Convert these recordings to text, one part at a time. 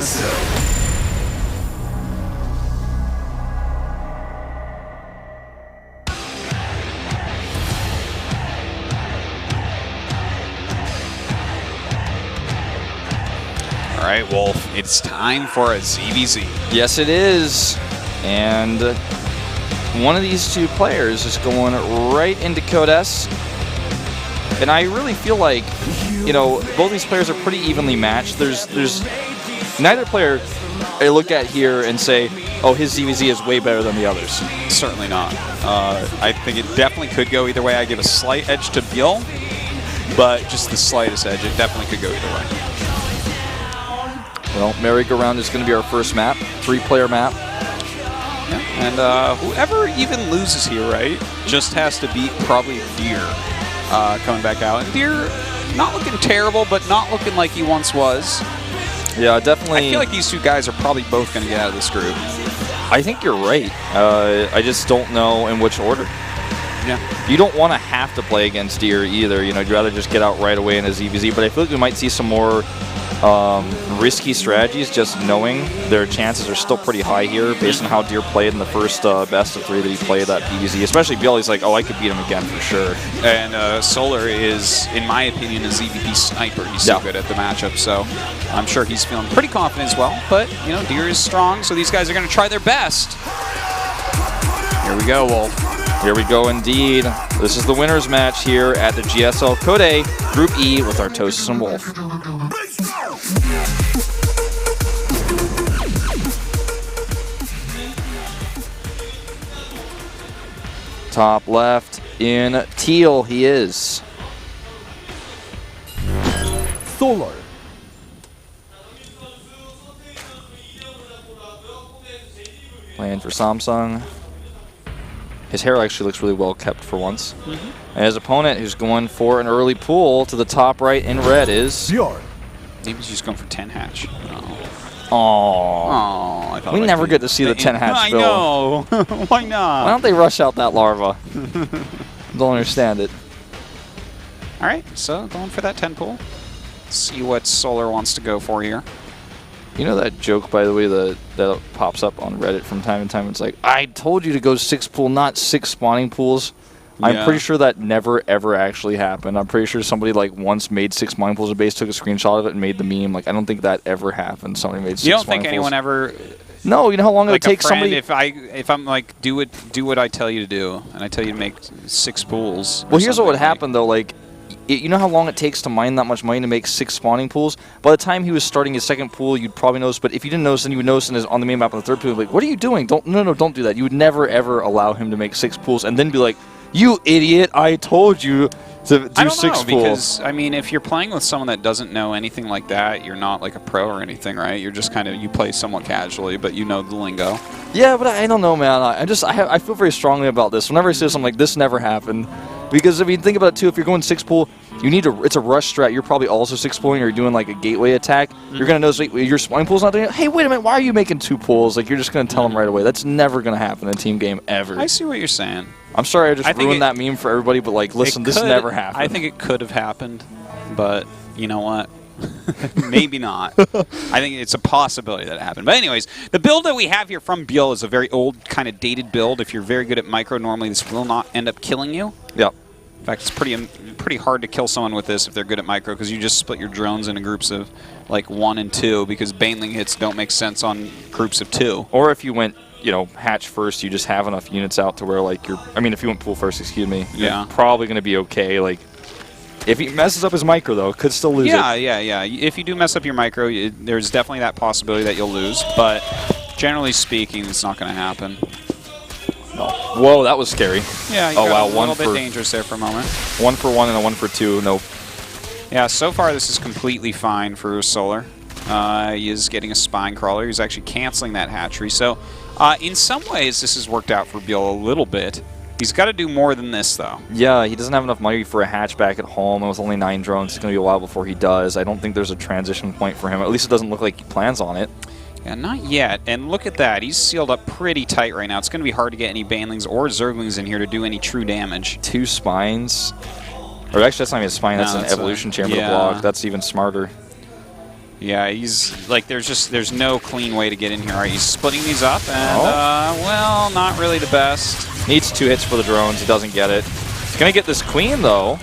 All right, Wolf, it's time for a ZVZ. Yes, it is. And one of these two players is going right into Code S. And I really feel like, you know, both these players are pretty evenly matched. There's neither player I look at here and say, oh, his ZVZ is way better than the others. Certainly not. I think it definitely could go either way. I give a slight edge to ByuL, but just the slightest edge. It definitely could go either way. Well, merry-go-round is going to be our first map, 3-player map. Yeah. And whoever even loses here, right, just has to beat probably Deer coming back out. And Deer, not looking terrible, but not looking like he once was. Yeah, definitely. I feel like these two guys are probably both going to get out of this group. I think you're right. I just don't know in which order. Yeah. You don't want to have to play against Deer either. You know, you'd rather just get out right away in a ZVZ. But I feel like we might see some more risky strategies, just knowing their chances are still pretty high here based on how Deer played in the first best of 3 that he played that PVZ. Especially ByuL, he's like, oh, I could beat him again for sure. And Sola is, in my opinion, a ZVP sniper. He's so good at the matchup, so I'm sure he's feeling pretty confident as well. But, you know, Deer is strong, so these guys are going to try their best. Here we go, Wolf. Here we go indeed. This is the winner's match here at the GSL Code A Group E with Artosis and Wolf. Top left in teal he is. Sola. Playing for Samsung. His hair actually looks really well kept for once. And his opponent, who's going for an early pull to the top right in red, is ByuL. Maybe he's just going for 10 hatch. Oh, we never get to see the 10 hatch build. I know. Why not? Why don't they rush out that larva? Don't understand it. All right, so going for that 10 pull. See what Solar wants to go for here. You know that joke, by the way, that pops up on Reddit from time to time? It's like, I told you to go 6 pool, not 6 spawning pools. Yeah. I'm pretty sure that never, ever actually happened. I'm pretty sure somebody like once made 6 spawning pools of base, took a screenshot of it, and made the meme. Like, I don't think that ever happened. Somebody made 6 You don't spawning think anyone pools. ever... No, you know how long like it takes somebody... If I'm like, do what I tell you to do, and I tell you to make 6 pools. Well, here's what would happen, though. Like, you know how long it takes to mine that much money to make 6 spawning pools? By the time he was starting his second pool, you'd probably notice. But if you didn't notice, then you would notice on the main map on the third pool, like, what are you doing? Don't do that. You would never, ever allow him to make 6 pools and then be like, you idiot, I told you to do 6 pools. Because, I mean, if you're playing with someone that doesn't know anything like that, you're not like a pro or anything, right? You're just kind of, you play somewhat casually, but you know the lingo. Yeah, but I don't know, man. I feel very strongly about this. Whenever I see this, I'm like, this never happened. Because if you think about it, too, if you're going 6 pool, you need to. It's a rush strat. You're probably also 6 pooling, or you're doing like a gateway attack. You're gonna notice, wait, your spawning pool's not doing it. Hey, wait a minute, why are you making 2 pools? Like, you're just gonna tell them right away. That's never gonna happen in a team game ever. I see what you're saying. I'm sorry, I just ruined that meme for everybody, but like, listen, this never happened. I think it could have happened, but you know what? Maybe not. I think it's a possibility that it happened. But anyways, the build that we have here from ByuL is a very old, kind of dated build. If you're very good at micro, normally this will not end up killing you. Yep. In fact, it's pretty hard to kill someone with this if they're good at micro, because you just split your drones into groups of like 1 and 2, because baneling hits don't make sense on groups of 2. Or if you went, you know, hatch first, you just have enough units out to where like if you went pool first, excuse me, yeah, you're probably going to be okay. Like, if he messes up his micro, though, could still lose it. Yeah. If you do mess up your micro, there's definitely that possibility that you'll lose, but generally speaking, it's not going to happen. No. Whoa, that was scary. Yeah, you got a little bit dangerous there for a moment. 1 for 1 and a 1 for 2, nope. Yeah, so far this is completely fine for Solar. He is getting a spine crawler. He's actually canceling that hatchery. So in some ways, this has worked out for ByuL a little bit. He's got to do more than this, though. Yeah, he doesn't have enough money for a hatchback at home, and with only 9 drones, it's going to be a while before he does. I don't think there's a transition point for him. At least it doesn't look like he plans on it. Yeah, not yet. And look at that. He's sealed up pretty tight right now. It's going to be hard to get any banelings or zerglings in here to do any true damage. 2 spines. Or actually, that's not even a spine. That's an evolution chamber to block. That's even smarter. Yeah, he's like there's no clean way to get in here. All right, he's splitting these up, and well, not really the best. Needs 2 hits for the drones. He doesn't get it. He's gonna get this queen though.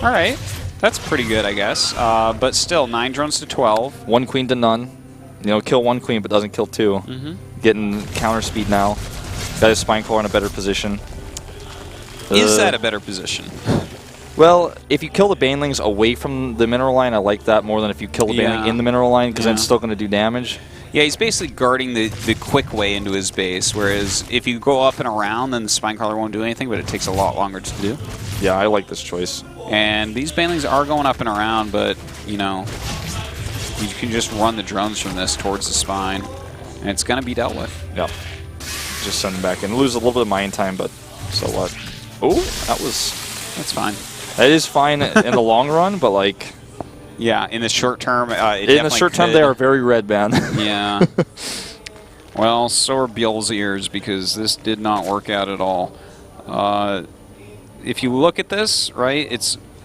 All right, that's pretty good, I guess. But still, 9 drones to 12. 1 queen to none. You know, kill 1 queen, but doesn't kill 2. Getting counter speed now. Got his spine core in a better position. Is that a better position? Well, if you kill the banelings away from the mineral line, I like that more than if you kill the baneling in the mineral line, because then it's still going to do damage. Yeah, he's basically guarding the quick way into his base, whereas if you go up and around, then the spine crawler won't do anything, but it takes a lot longer to do. Yeah, I like this choice. And these banelings are going up and around, but, you know, you can just run the drones from this towards the spine, and it's going to be dealt with. Yep. Just send them back in. Lose a little bit of mine time, but so what? Oh, that's fine. That is fine in the long run, but like... Yeah, in the short term, in the short term, they are very red, man. Yeah. Well, so are ByuL's ears, because this did not work out at all. If you look at this, right,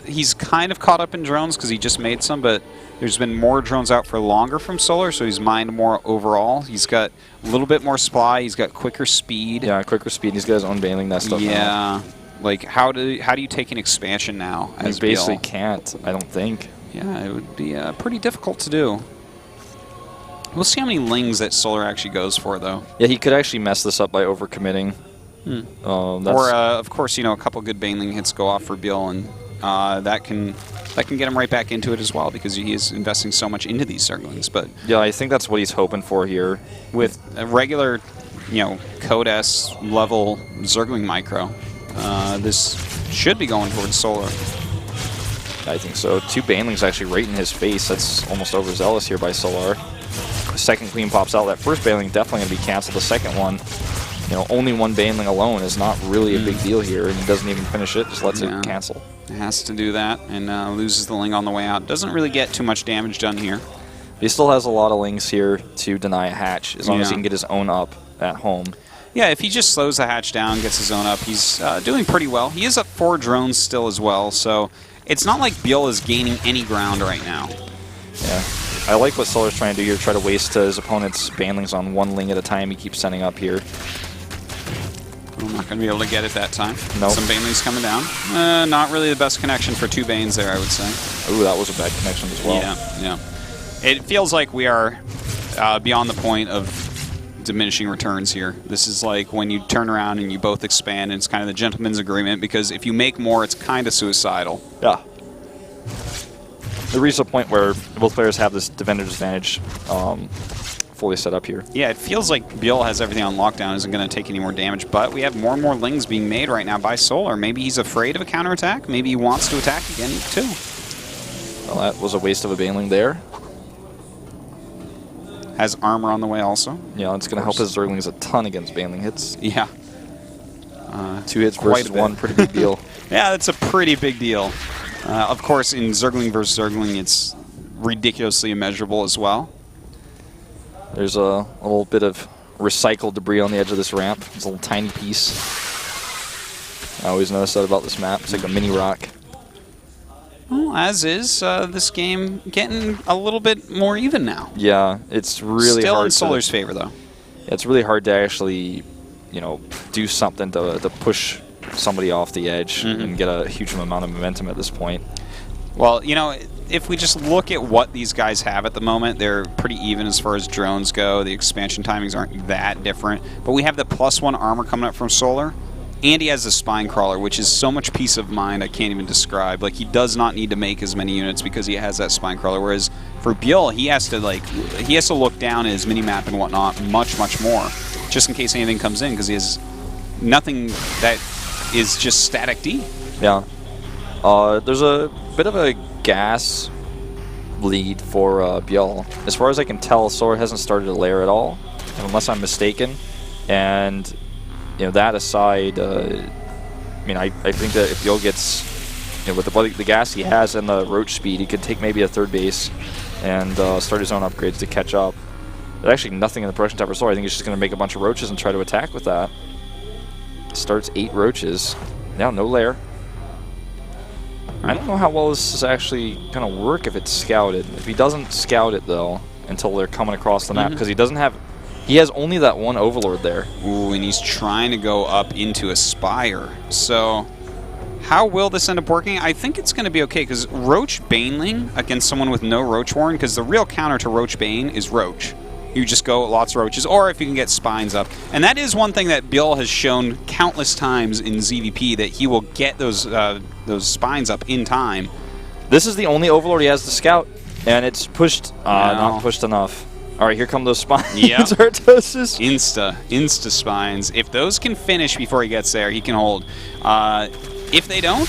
he's kind of caught up in drones because he just made some, but there's been more drones out for longer from Solar, so he's mined more overall. He's got a little bit more supply. He's got quicker speed. Yeah, quicker speed. He's got his own baneling nest stuff. Yeah. Like, how do you take an expansion now as You basically ByuL? can't, I don't think. Yeah, it would be pretty difficult to do. We'll see how many lings that Solar actually goes for, though. Yeah, he could actually mess this up by overcommitting. Or, of course, you know, a couple good baneling hits go off for ByuL, and that can get him right back into it as well, because he is investing so much into these Zerglings. But yeah, I think that's what he's hoping for here. With a regular, you know, Code S level Zergling micro, this should be going towards Solar. I think so. 2 banelings actually right in his face. That's almost overzealous here by Solar. The second queen pops out. That first baneling definitely going to be canceled. The second one, you know, only 1 baneling alone is not really a big deal here, and he doesn't even finish it, just lets it cancel. It has to do that, and loses the ling on the way out. Doesn't really get too much damage done here. He still has a lot of lings here to deny a hatch, as long as he can get his own up at home. Yeah, if he just slows the hatch down, gets his own up, he's doing pretty well. He is up 4 drones still as well, so it's not like ByuL is gaining any ground right now. Yeah. I like what Solar's trying to do here, try to waste his opponent's banelings on 1 ling at a time. He keeps sending up here. I'm not going to be able to get it that time. Nope. Some banelings coming down. Not really the best connection for 2 banes there, I would say. Ooh, that was a bad connection as well. Yeah. It feels like we are beyond the point of diminishing returns here. This is like when you turn around and you both expand, and it's kind of the gentleman's agreement, because if you make more, it's kind of suicidal. Yeah. It reaches a point where both players have this defender's advantage fully set up here. Yeah, it feels like ByuL has everything on lockdown, isn't going to take any more damage, but we have more and more lings being made right now by Solar. Maybe he's afraid of a counterattack. Maybe he wants to attack again, too. Well, that was a waste of a baneling there. Has armor on the way also. Yeah, it's going to help his Zerglings a ton against baneling hits. Yeah. 2 hits versus 1, pretty big deal. Yeah, that's a pretty big deal. Of course, in Zergling versus Zergling, it's ridiculously immeasurable as well. There's a little bit of recycled debris on the edge of this ramp. It's a little tiny piece. I always notice that about this map. It's like a mini rock. Well, as is this game getting a little bit more even now. Yeah, it's really still hard. In Solar's favor, though. It's really hard to actually, you know, do something to push somebody off the edge and get a huge amount of momentum at this point. Well, you know, if we just look at what these guys have at the moment, they're pretty even as far as drones go. The expansion timings aren't that different. But we have the +1 armor coming up from Solar, and he has the spine crawler, which is so much peace of mind I can't even describe. Like, he does not need to make as many units because he has that spine crawler. Whereas for ByuL, he has to look down at his mini-map and whatnot much more, just in case anything comes in, because he has nothing that is just static D. Yeah. There's a bit of a gas lead for ByuL. As far as I can tell, Solar hasn't started a lair at all, unless I'm mistaken. And, you know, that aside, I mean, I think that if ByuL gets, you know, with the gas he has and the roach speed, he could take maybe a 3rd base and start his own upgrades to catch up. There's actually nothing in the production tab for Solar. I think he's just going to make a bunch of roaches and try to attack with that. Starts 8 roaches. Now no lair. I don't know how well this is actually going to work if it's scouted. If he doesn't scout it, though, until they're coming across the map, because he doesn't have... He has only that one Overlord there. Ooh, and he's trying to go up into a Spire. So, how will this end up working? I think it's going to be okay, because Roach Baneling against someone with no Roach Warren, because the real counter to Roach Bane is Roach. You just go lots of Roaches, or if you can get Spines up. And that is one thing that ByuL has shown countless times in ZVP, that he will get those Spines up in time. This is the only Overlord he has to scout, and it's pushed, not pushed enough. All right, here come those Spines. Yeah. Artosis. Insta Spines. If those can finish before he gets there, he can hold. If they don't,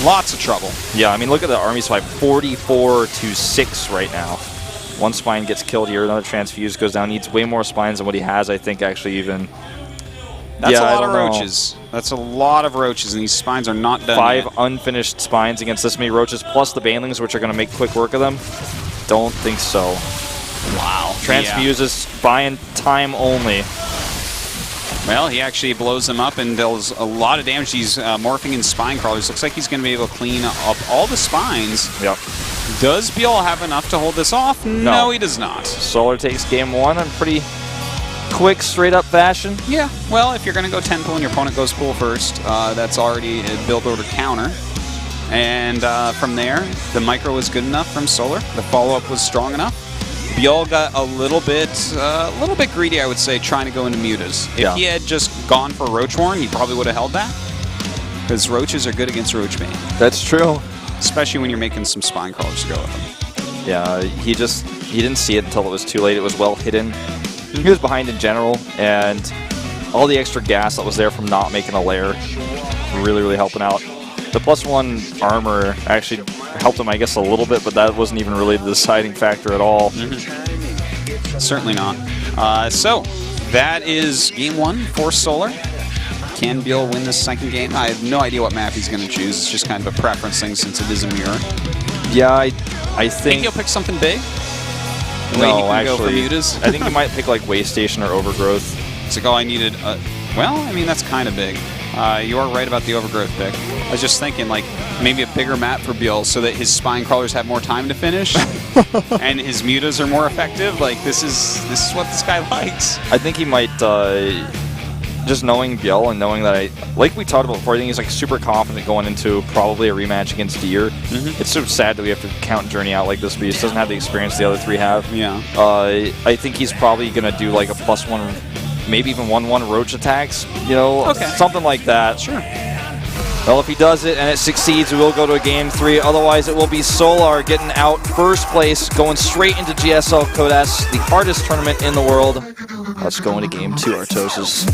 lots of trouble. Yeah, I mean, look at the army spy, 44-6 right now. One Spine gets killed here, another Transfuse goes down, needs way more Spines than what he has, I think, actually, even. That's a lot of Roaches. That's a lot of Roaches, and these Spines are not done 5 yet. unfinished Spines against this many Roaches, plus the Banelings, which are going to make quick work of them. Don't think so. Wow. Transfuses, buying time only. Well, he actually blows them up and deals a lot of damage. He's morphing in Spine Crawlers. Looks like he's going to be able to clean up all the Spines. Yep. Does ByuL have enough to hold this off? No, he does not. Solar takes game 1 in pretty quick, straight-up fashion. Yeah, well, if you're going to go 10 pool and your opponent goes pool first, that's already a build order counter. And from there, the micro was good enough from Solar. The follow-up was strong enough. ByuL got a little bit greedy, I would say, trying to go into Mutas. If he had just gone for Roach Warren, he probably would have held that. Because Roaches are good against Roach Bane. That's true. Especially when you're making some Spine Crawlers go with them. Yeah, he didn't see it until it was too late. It was well hidden. He was behind in general, and all the extra gas that was there from not making a lair really helping out. The +1 armor actually helped him, I guess, a little bit, but that wasn't even really the deciding factor at all. Certainly not. So, that is game 1 for Solar. Can ByuL win this second game? I have no idea what map he's going to choose. It's just kind of a preference thing since it is a mirror. Yeah, I think he'll pick something big? No, actually, go for Mutas? I think he might pick like Way Station or Overgrowth. It's like, oh, I needed well, I mean, that's kind of big. You are right about the Overgrowth pick. I was just thinking, like, maybe a bigger map for ByuL so that his Spine Crawlers have more time to finish and his Mutas are more effective. Like, this is what this guy likes. I think he might, just knowing ByuL and knowing that like we talked about before, I think he's like super confident going into probably a rematch against Deer. It's so sad that we have to count Journey out like this, but he just doesn't have the experience the other 3 have. Yeah. I think he's probably going to do like a +1, maybe even 1/1 Roach attacks, you know, something like that. Sure. Well, if he does it and it succeeds, we will go to a game 3. Otherwise, it will be Solar getting out first place, going straight into GSL Code S, the hardest tournament in the world. Let's go into game 2, Artosis.